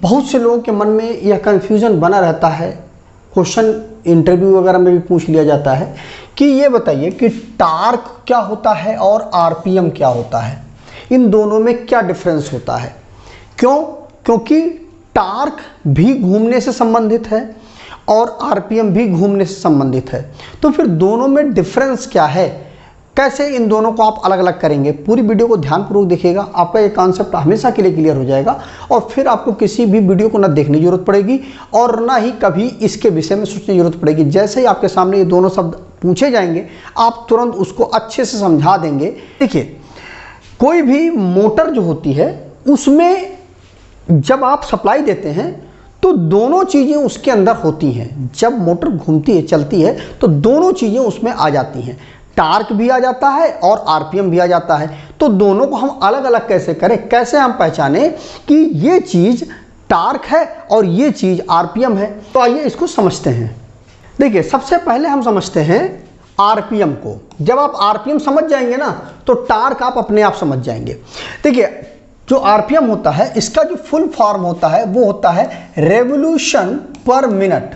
बहुत से लोगों के मन में यह कन्फ्यूज़न बना रहता है, क्वेश्चन इंटरव्यू वगैरह में भी पूछ लिया जाता है कि ये बताइए कि टार्क क्या होता है और आरपीएम क्या होता है, इन दोनों में क्या डिफरेंस होता है। क्योंकि टार्क भी घूमने से संबंधित है और आरपीएम भी घूमने से संबंधित है, तो फिर दोनों में डिफरेंस क्या है, कैसे इन दोनों को आप अलग अलग करेंगे। पूरी वीडियो को ध्यानपूर्वक देखिएगा, आपका ये कॉन्सेप्ट हमेशा के लिए क्लियर हो जाएगा और फिर आपको किसी भी वीडियो को ना देखने की जरूरत पड़ेगी और ना ही कभी इसके विषय में सोचने की जरूरत पड़ेगी। जैसे ही आपके सामने ये दोनों शब्द पूछे जाएंगे आप तुरंत उसको अच्छे से समझा देंगे। देखिए, कोई भी मोटर जो होती है उसमें जब आप सप्लाई देते हैं तो दोनों चीज़ें उसके अंदर होती हैं। जब मोटर घूमती है, चलती है, तो दोनों चीज़ें उसमें आ जाती हैं, टार्क भी आ जाता है और आरपीएम भी आ जाता है। तो दोनों को हम अलग अलग कैसे करें, कैसे हम पहचानें कि ये चीज़ टार्क है और ये चीज़ आरपीएम है। तो आइए इसको समझते हैं। देखिए, सबसे पहले हम समझते हैं आरपीएम को। जब आप आरपीएम समझ जाएंगे ना तो टार्क आप अपने आप समझ जाएंगे। देखिए, जो आरपीएम होता है इसका जो फुल फॉर्म होता है वो होता है रेवोल्यूशन पर मिनट।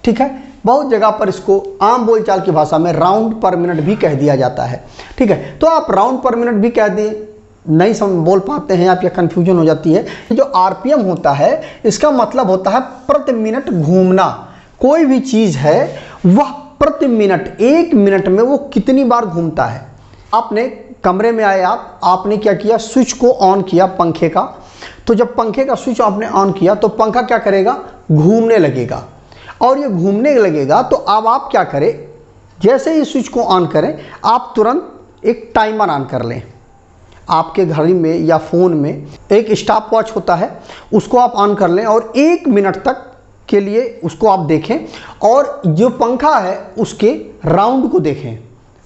ठीक है, बहुत जगह पर इसको आम बोलचाल की भाषा में राउंड पर मिनट भी कह दिया जाता है। ठीक है, तो आप राउंड पर मिनट भी कह दिए, नहीं बोल पाते हैं आप या कन्फ्यूजन हो जाती है। जो आरपीएम होता है इसका मतलब होता है प्रति मिनट घूमना। कोई भी चीज़ है वह प्रति मिनट, 1 मिनट में वो कितनी बार घूमता है। आपने कमरे में आए, आपने क्या किया, स्विच को ऑन किया पंखे का। तो जब पंखे का स्विच आपने ऑन किया तो पंखा क्या करेगा, घूमने लगेगा। और ये घूमने लगेगा तो अब आप क्या करें, जैसे ही स्विच को ऑन करें आप तुरंत एक टाइमर ऑन कर लें। आपके घड़ी में या फ़ोन में एक स्टॉप वॉच होता है, उसको आप ऑन कर लें और 1 मिनट तक के लिए उसको आप देखें और जो पंखा है उसके राउंड को देखें।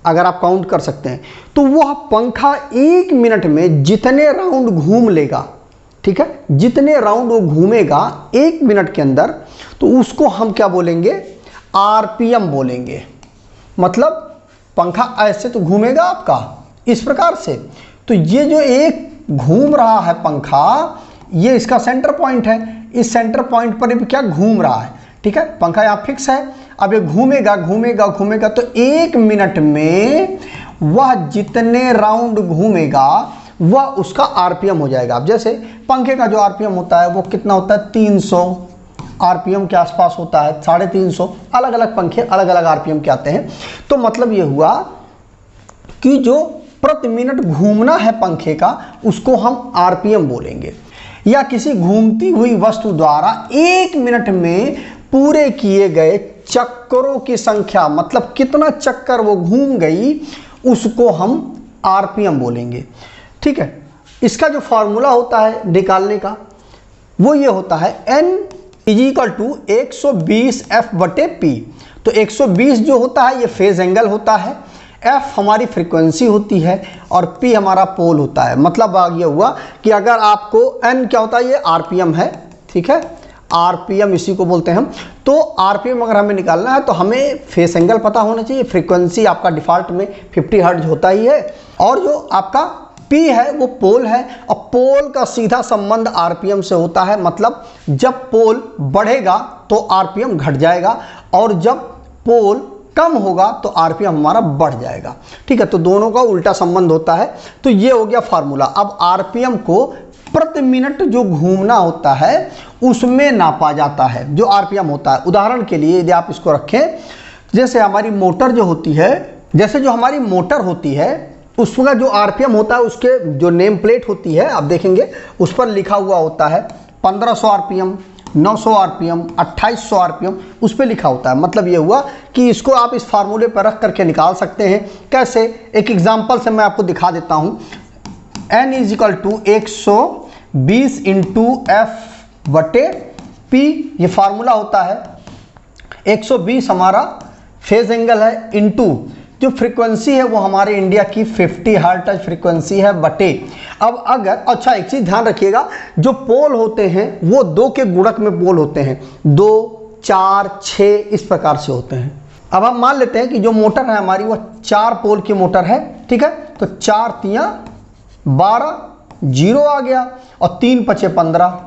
अगर आप काउंट कर सकते हैं तो वह पंखा 1 मिनट में जितने राउंड घूम लेगा, ठीक है, जितने राउंड वो घूमेगा 1 मिनट के अंदर, तो उसको हम क्या बोलेंगे, आरपीएम बोलेंगे। मतलब पंखा ऐसे तो घूमेगा आपका इस प्रकार से, तो ये जो एक घूम रहा है पंखा, ये इसका सेंटर पॉइंट है। इस सेंटर पॉइंट पर ये क्या घूम रहा है। ठीक है, पंखा यहाँ फिक्स है, अब ये घूमेगा घूमेगा घूमेगा तो 1 मिनट में वह जितने राउंड घूमेगा वह उसका आरपीएम हो जाएगा। अब जैसे पंखे का जो आरपीएम होता है वो कितना होता है, 300 आरपीएम के आसपास होता है, 350। अलग अलग पंखे अलग अलग आरपीएम के आते हैं। तो मतलब ये हुआ कि जो प्रति मिनट घूमना है पंखे का उसको हम आरपीएम बोलेंगे। या किसी घूमती हुई वस्तु द्वारा 1 मिनट में पूरे किए गए चक्करों की संख्या, मतलब कितना चक्कर वो घूम गई, उसको हम आरपीएम बोलेंगे। ठीक है, इसका जो फॉर्मूला होता है निकालने का वो ये होता है n = 120 F/P। तो 120 जो होता है ये फेज एंगल होता है, F हमारी फ्रीक्वेंसी होती है और P हमारा पोल होता है। मतलब ये हुआ कि अगर आपको n क्या होता है, ये आरपीएम है। ठीक है, आरपीएम इसी को बोलते हैं हम। तो आरपीएम अगर हमें निकालना है तो हमें फेस एंगल पता होना चाहिए। फ्रीक्वेंसी आपका डिफ़ॉल्ट में 50 हर्ट्ज होता ही है और जो आपका P है वो पोल है और पोल का सीधा संबंध आरपीएम से होता है। मतलब जब पोल बढ़ेगा तो आरपीएम घट जाएगा और जब पोल कम होगा तो आरपीएम हमारा बढ़ जाएगा। ठीक है, तो दोनों का उल्टा संबंध होता है। तो ये हो गया फार्मूला। अब आरपीएम को प्रति मिनट जो घूमना होता है उसमें नापा जाता है, जो आरपीएम होता है। उदाहरण के लिए यदि आप इसको रखें, जैसे हमारी मोटर जो होती है, जैसे जो हमारी मोटर होती है उसका जो आरपीएम होता है, उसके जो नेम प्लेट होती है आप देखेंगे उस पर लिखा हुआ होता है 1500 आरपीएम, 900 आरपीएम, 2800 आरपीएम, उस पर लिखा होता है। मतलब ये हुआ कि इसको आप इस फार्मूले पर रख करके निकाल सकते हैं। कैसे, एक एग्जांपल से मैं आपको दिखा देता हूँ। n = 120 × F/P ये फार्मूला होता है। 120 हमारा फेज एंगल है, इनटू जो फ्रीक्वेंसी है वो हमारे इंडिया की 50 हर्ट्ज फ्रीक्वेंसी है बटे। अब अगर, अच्छा एक चीज़ ध्यान रखिएगा, जो पोल होते हैं वो 2 के गुणक में पोल होते हैं, 2, 4, 6 इस प्रकार से होते हैं। अब हम मान लेते हैं कि जो मोटर है हमारी वो 4 पोल की मोटर है। ठीक है, तो 4 तियां 12, 0 आ गया और 3 × 5 = 15।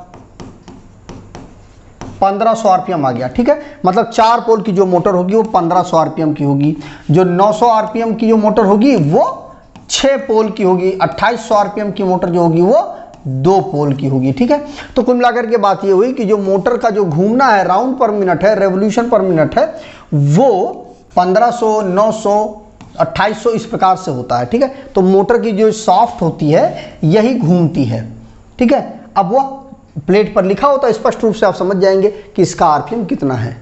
1500 आरपीएम आ गया, ठीक है। मतलब 4 पोल की जो मोटर होगी वो 1500 आरपीएम की होगी, जो 900 आरपीएम की जो मोटर होगी वो 6 पोल की होगी, 2800 आरपीएम की मोटर जो होगी वो 2 पोल की होगी, ठीक है। तो कुल मिलाकर के बात ये हुई कि जो मोटर का जो घूमना है, राउंड पर मिनट है, रेवोल्यूशन पर मिनट है, वो 1500, 900, 2800 इस प्रकार से होता है, ठीक है। तो मोटर की जो सॉफ्ट होती है यही घूमती है, ठीक है। अब वह प्लेट पर लिखा होता है, स्पष्ट रूप से आप समझ जाएंगे कि इसका आरपीएम कितना है।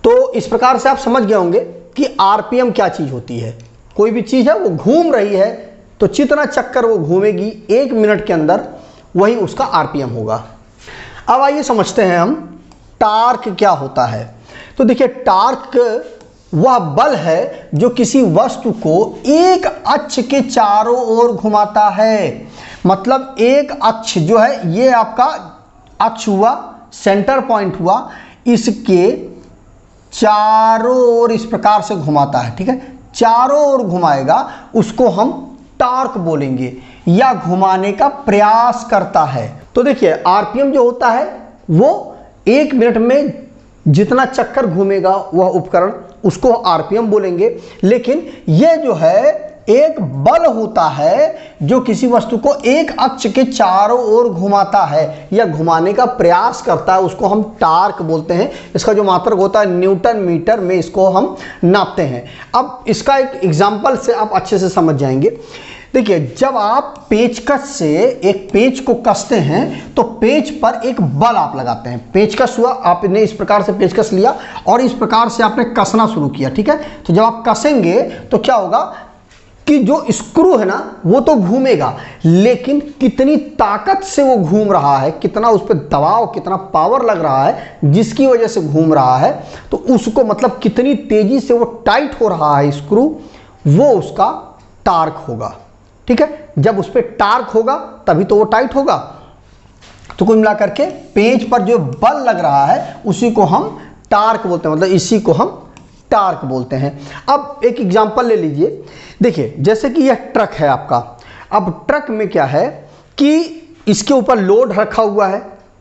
तो इस प्रकार से आप समझ गए होंगे कि आरपीएम क्या चीज होती है। कोई भी चीज है वो घूम रही है तो जितना चक्कर वो घूमेगी 1 मिनट के अंदर, वही उसका आरपीएम होगा। अब आइए समझते हैं हम टार्क क्या होता है। तो देखिए, टार्क वह बल है जो किसी वस्तु को एक अक्ष के चारों ओर घुमाता है। मतलब एक अक्ष जो है, ये आपका अक्ष हुआ, सेंटर पॉइंट हुआ, इसके चारों ओर इस प्रकार से घुमाता है, ठीक है। चारों ओर घुमाएगा, उसको हम टार्क बोलेंगे, या घुमाने का प्रयास करता है। तो देखिए, आरपीएम जो होता है वो 1 मिनट में जितना चक्कर घूमेगा वह उपकरण, उसको आरपीएम बोलेंगे। लेकिन यह जो है एक बल होता है जो किसी वस्तु को एक अक्ष के चारों ओर घुमाता है या घुमाने का प्रयास करता है, उसको हम टार्क बोलते हैं। इसका जो मात्रक होता है न्यूटन मीटर में इसको हम नापते हैं। अब इसका एक एग्जांपल से आप अच्छे से समझ जाएंगे। देखिए, जब आप पेचकस से एक पेच को कसते हैं तो पेच पर एक बल आप लगाते हैं। पेचकस हुआ, आपने इस प्रकार से पेचकस लिया और इस प्रकार से आपने कसना शुरू किया, ठीक है। तो जब आप कसेंगे तो क्या होगा कि जो स्क्रू है ना वो तो घूमेगा, लेकिन कितनी ताकत से वो घूम रहा है, कितना उस पर दबाव, कितना पावर लग रहा है जिसकी वजह से घूम रहा है, तो उसको मतलब कितनी तेजी से वो टाइट हो रहा है स्क्रू, वो उसका टार्क होगा, ठीक है। जब उस पर टार्क होगा तभी तो वो टाइट होगा। तो कुल मिलाकर के पेज पर जो बल लग रहा है उसी को हम टार्क बोलते हैं, मतलब इसी को हम टार्क बोलते हैं। अब एक एग्जांपल ले लीजिए। देखिए, जैसे कि यह ट्रक है आपका। अब ट्रक में क्या है कि इसके ऊपर लोड रखा हुआ है।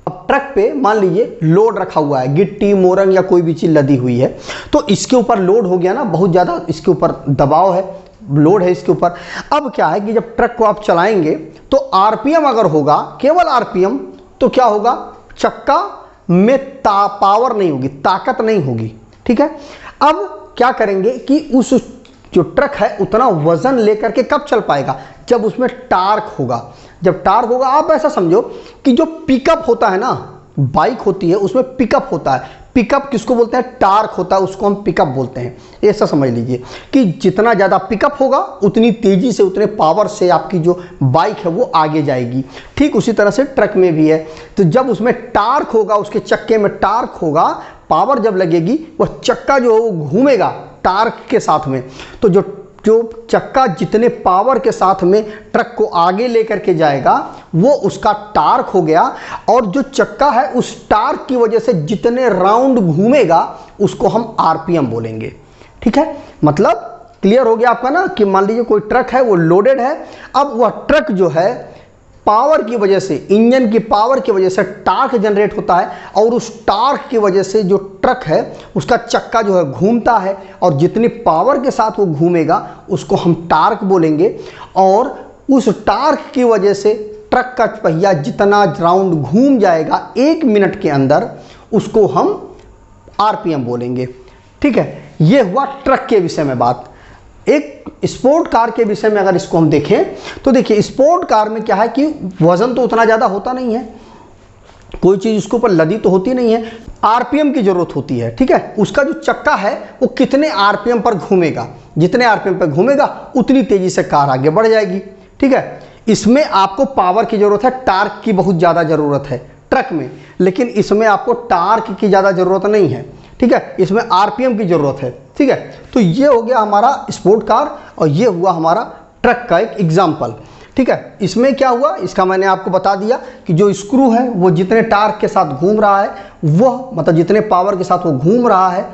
अब ट्रक पे मान लीजिए लोड रखा हुआ है, गिट्टी, मोरंग या कोई भी चीज लदी हुई है, तो इसके ऊपर लोड हो गया ना, बहुत ज्यादा इसके ऊपर दबाव है, लोड है इसके ऊपर। अब क्या है कि जब ट्रक को आप चलाएंगे तो आरपीएम अगर होगा, केवल आरपीएम, तो क्या होगा, चक्का में पावर नहीं होगी, ताकत नहीं होगी, ठीक है। अब क्या करेंगे कि उस जो ट्रक है उतना वजन लेकर के कब चल पाएगा, जब उसमें टार्क होगा। जब टार्क होगा, आप ऐसा समझो कि जो पिकअप होता है ना, बाइक होती है उसमें पिकअप होता है। पिकअप किसको बोलते हैं, टार्क होता है, उसको हम पिकअप बोलते हैं। ऐसा समझ लीजिए कि जितना ज़्यादा पिकअप होगा उतनी तेजी से, उतने पावर से आपकी जो बाइक है वो आगे जाएगी। ठीक उसी तरह से ट्रक में भी है। तो जब उसमें टार्क होगा, उसके चक्के में टार्क होगा, पावर जब लगेगी, वह चक्का जो है वो घूमेगा टार्क के साथ में। तो जो चक्का जितने पावर के साथ में ट्रक को आगे लेकर के जाएगा वो उसका टार्क हो गया। और जो चक्का है उस टार्क की वजह से जितने राउंड घूमेगा उसको हम आरपीएम बोलेंगे, ठीक है। मतलब क्लियर हो गया आपका ना कि मान लीजिए कोई ट्रक है, वो लोडेड है। अब वह ट्रक जो है पावर की वजह से, इंजन की पावर की वजह से टार्क जनरेट होता है, और उस टार्क की वजह से जो ट्रक है उसका चक्का जो है घूमता है, और जितनी पावर के साथ वो घूमेगा उसको हम टार्क बोलेंगे। और उस टार्क की वजह से ट्रक का पहिया जितना राउंड घूम जाएगा 1 मिनट के अंदर, उसको हम आरपीएम बोलेंगे, ठीक है। ये हुआ ट्रक के विषय में बात। एक स्पोर्ट कार के विषय में अगर इसको हम देखें तो देखिए, स्पोर्ट कार में क्या है कि वजन तो उतना ज़्यादा होता नहीं है, कोई चीज़ उसके ऊपर लदी तो होती नहीं है, आरपीएम की ज़रूरत होती है, ठीक है। उसका जो चक्का है वो कितने आरपीएम पर घूमेगा, जितने आरपीएम पर घूमेगा उतनी तेज़ी से कार आगे बढ़ जाएगी, ठीक है। इसमें आपको पावर की ज़रूरत है, टार्क की बहुत ज़्यादा ज़रूरत है ट्रक में, लेकिन इसमें आपको टार्क की ज़्यादा ज़रूरत नहीं है, ठीक है। इसमें आरपीएम की ज़रूरत है, ठीक है। तो ये हो गया हमारा स्पोर्ट कार, और ये हुआ हमारा ट्रक का एक एग्जाम्पल, ठीक है। इसमें क्या हुआ, इसका मैंने आपको बता दिया कि जो स्क्रू है वो जितने टार्क के साथ घूम रहा है, वह मतलब जितने पावर के साथ वो घूम रहा है,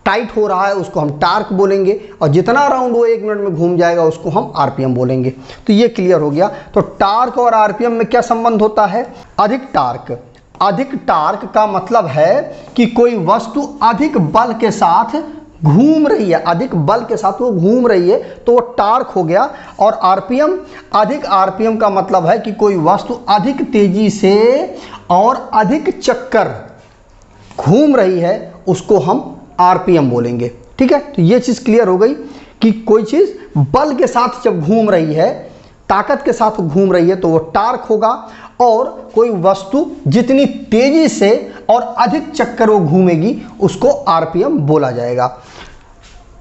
टाइट हो रहा है, उसको हम टार्क बोलेंगे। और जितना राउंड वो 1 मिनट में घूम जाएगा उसको हम आरपीएम बोलेंगे। तो ये क्लियर हो गया। तो टार्क और आरपीएम में क्या संबंध होता है, अधिक टार्क अधिक टार्क का मतलब है कि कोई वस्तु अधिक बल के साथ घूम रही है, अधिक बल के साथ वो घूम रही है तो वो टार्क हो गया। और आरपीएम, अधिक आरपीएम का मतलब है कि कोई वस्तु अधिक तेजी से और अधिक चक्कर घूम रही है, उसको हम आरपीएम बोलेंगे। ठीक है, तो ये चीज़ क्लियर हो गई कि कोई चीज़ बल के साथ जब घूम रही है, ताकत के साथ घूम रही है तो वो टार्क होगा, और कोई वस्तु जितनी तेजी से और अधिक चक्कर वो घूमेगी उसको आरपीएम बोला जाएगा।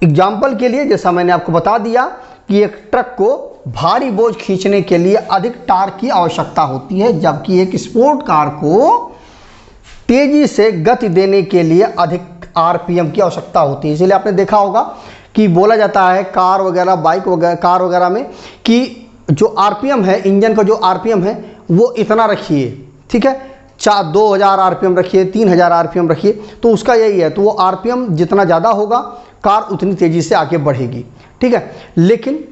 एग्जाम्पल के लिए जैसा मैंने आपको बता दिया कि एक ट्रक को भारी बोझ खींचने के लिए अधिक टार्क की आवश्यकता होती है, जबकि एक स्पोर्ट कार को तेजी से गति देने के लिए अधिक आरपीएम की आवश्यकता होती है। इसलिए आपने देखा होगा कि बोला जाता है कार वगैरह, बाइक वगैरह, कार वगैरह में कि जो आरपीएम है, इंजन का जो आरपीएम है वो इतना रखिए, ठीक है, 2000 आरपीएम रखिए, 3000 आरपीएम रखिए, तो उसका यही है। तो वो आरपीएम जितना ज़्यादा होगा कार उतनी तेज़ी से आगे बढ़ेगी। ठीक है, लेकिन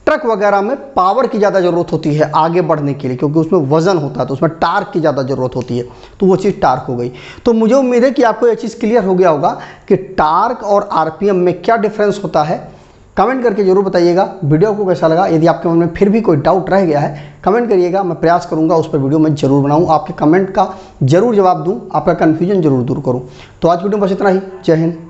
ट्रक वगैरह में पावर की ज़्यादा ज़रूरत होती है आगे बढ़ने के लिए, क्योंकि उसमें वजन होता है तो उसमें टार्क की ज़्यादा ज़रूरत होती है, तो वो चीज़ टार्क हो गई। तो मुझे उम्मीद है कि आपको ये चीज़ क्लियर हो गया होगा कि टार्क और आरपीएम में क्या डिफरेंस होता है। कमेंट करके जरूर बताइएगा वीडियो को कैसा लगा। यदि आपके मन में फिर भी कोई डाउट रह गया है कमेंट करिएगा, मैं प्रयास करूंगा उस पर वीडियो मैं जरूर बनाऊं, आपके कमेंट का जरूर जवाब दूं, आपका कन्फ्यूजन जरूर दूर करूं। तो आज वीडियो में बस इतना ही। जय हिंद।